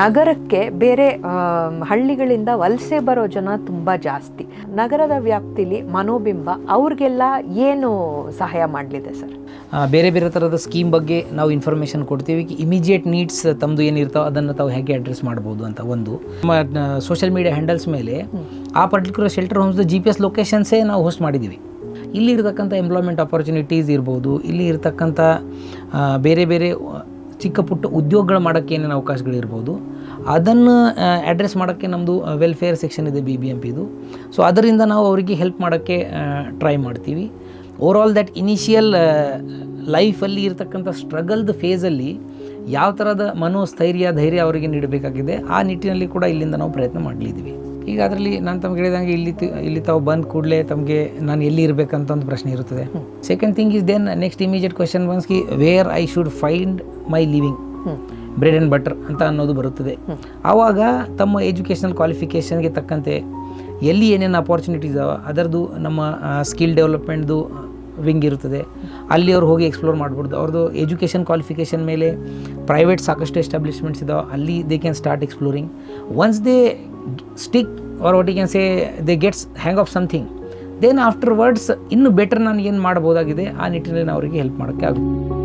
ನಗರಕ್ಕೆ ಬೇರೆ ಹಳ್ಳಿಗಳಿಂದ ವಲಸೆ ಬರೋ ಜನ ತುಂಬ ಜಾಸ್ತಿ. ನಗರದ ವ್ಯಾಪ್ತಿಲಿ ಮನೋಬಿಂಬ ಅವ್ರಿಗೆಲ್ಲ ಏನು ಸಹಾಯ ಮಾಡಲಿದೆ ಸರ್? ಬೇರೆ ಬೇರೆ ಥರದ ಸ್ಕೀಮ್ ಬಗ್ಗೆ ನಾವು ಇನ್ಫಾರ್ಮೇಷನ್ ಕೊಡ್ತೀವಿ. ಇಮಿಡಿಯೇಟ್ ನೀಡ್ಸ್ ತಮ್ಮದು ಏನಿರ್ತಾವೆ ಅದನ್ನು ತಾವು ಹೇಗೆ ಅಡ್ರೆಸ್ ಮಾಡ್ಬೋದು ಅಂತ. ಒಂದು ನಮ್ಮ ಸೋಷಿಯಲ್ ಮೀಡಿಯಾ ಹ್ಯಾಂಡಲ್ಸ್ ಮೇಲೆ ಆ ಪರ್ಟಿಕ್ಯುಲರ್ ಶೆಲ್ಟರ್ ಹೋಮ್ಸ್ದು GPS ಲೊಕೇಶನ್ಸೇ ನಾವು ಹೋಸ್ಟ್ ಮಾಡಿದ್ದೀವಿ. ಇಲ್ಲಿ ಇರತಕ್ಕಂಥ ಎಂಪ್ಲಾಯ್ಮೆಂಟ್ ಆಪರ್ಚುನಿಟೀಸ್ ಇರ್ಬೋದು, ಇಲ್ಲಿ ಇರತಕ್ಕಂಥ ಬೇರೆ ಬೇರೆ ಚಿಕ್ಕ ಪುಟ್ಟ ಉದ್ಯೋಗಗಳು ಮಾಡೋಕ್ಕೆ ಏನೇನು ಅವಕಾಶಗಳಿರ್ಬೋದು ಅದನ್ನು ಅಡ್ರೆಸ್ ಮಾಡೋಕ್ಕೆ ನಮ್ಮದು ವೆಲ್ಫೇರ್ ಸೆಕ್ಷನ್ ಇದೆ BBMPದು. ಸೊ ಅದರಿಂದ ನಾವು ಅವರಿಗೆ ಹೆಲ್ಪ್ ಮಾಡೋಕ್ಕೆ ಟ್ರೈ ಮಾಡ್ತೀವಿ. ಓವರಾಲ್ ದಟ್ ಇನಿಷಿಯಲ್ ಲೈಫಲ್ಲಿ ಇರತಕ್ಕಂಥ ಸ್ಟ್ರಗಲ್ದ ಫೇಸಲ್ಲಿ ಯಾವ ಥರದ ಮನೋಸ್ಥೈರ್ಯ ಧೈರ್ಯ ಅವರಿಗೆ ನೀಡಬೇಕಾಗಿದೆ ಆ ನಿಟ್ಟಿನಲ್ಲಿ ಕೂಡ ಇಲ್ಲಿಂದ ನಾವು ಪ್ರಯತ್ನ ಮಾಡಲಿದ್ದೀವಿ. ಈಗ ಅದರಲ್ಲಿ ನಾನು ತಮ್ಗೆ ಹೇಳಿದಂಗೆ ಇಲ್ಲಿ ತಾವು ಬಂದ ಕೂಡಲೇ ತಮಗೆ ನಾನು ಎಲ್ಲಿ ಇರಬೇಕಂತ ಒಂದು ಪ್ರಶ್ನೆ ಇರುತ್ತದೆ. Second thing is then next immediate question once ಕಿ where I should find my living, bread and butter ಅಂತ ಅನ್ನೋದು ಬರುತ್ತದೆ. ಆವಾಗ ತಮ್ಮ ಎಜುಕೇಷನಲ್ ಕ್ವಾಲಿಫಿಕೇಷನ್ಗೆ ತಕ್ಕಂತೆ ಎಲ್ಲಿ ಏನೇನು ಅಪಾರ್ಚುನಿಟೀಸ್ ಅವ ಅದರದ್ದು ನಮ್ಮ ಸ್ಕಿಲ್ ಡೆವಲಪ್ಮೆಂಟ್ದು ವಿಂಗ್ ಇರುತ್ತದೆ. ಅಲ್ಲಿ ಅವ್ರು ಹೋಗಿ ಎಕ್ಸ್ಪ್ಲೋರ್ ಮಾಡ್ಬೋದು. ಅವ್ರದ್ದು ಎಜುಕೇಷನ್ ಕ್ವಾಲಿಫಿಕೇಷನ್ ಮೇಲೆ ಪ್ರೈವೇಟ್ ಸಾಕಷ್ಟು ಎಸ್ಟಾಬ್ಲಿಷ್ಮೆಂಟ್ಸ್ ಇದಾವೆ, ಅಲ್ಲಿ they can start exploring. Once they stick or what you can say they gets hang of something, then afterwards ಇನ್ನೂ ಬೆಟರ್ ನಾನು ಏನು ಮಾಡ್ಬೋದಾಗಿದೆ ಆ ನಿಟ್ಟಿನಲ್ಲಿ ಅವರಿಗೆ ಹೆಲ್ಪ್ ಮಾಡೋಕ್ಕೆ ಆಗುತ್ತೆ.